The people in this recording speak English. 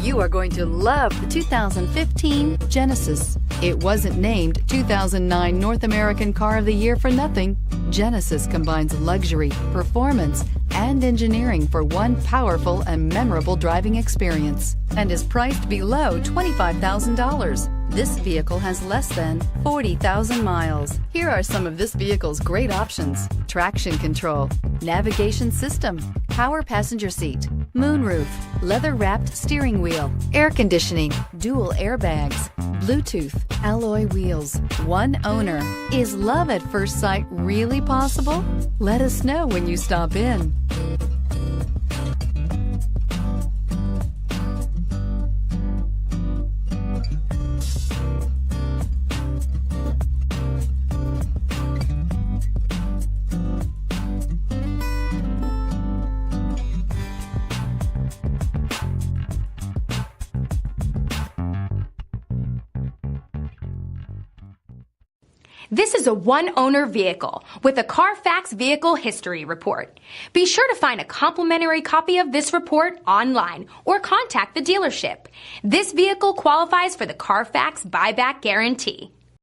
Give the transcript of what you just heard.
You are going to love the 2015 Genesis. It wasn't named 2009 North American Car of the Year for nothing. Genesis combines luxury, performance, and engineering for one powerful and memorable driving experience and is priced below $25,000. This vehicle has less than 40,000 miles. Here are some of this vehicle's great options: traction control, navigation system, power passenger seat, moonroof, leather-wrapped steering wheel, air conditioning, dual airbags, Bluetooth, alloy wheels, one owner. Is love at first sight really possible? Let us know when you stop in. This is a one-owner vehicle with a CARFAX Vehicle History Report. Be sure to find a complimentary copy of this report online or contact the dealership. This vehicle qualifies for the CARFAX Buyback Guarantee.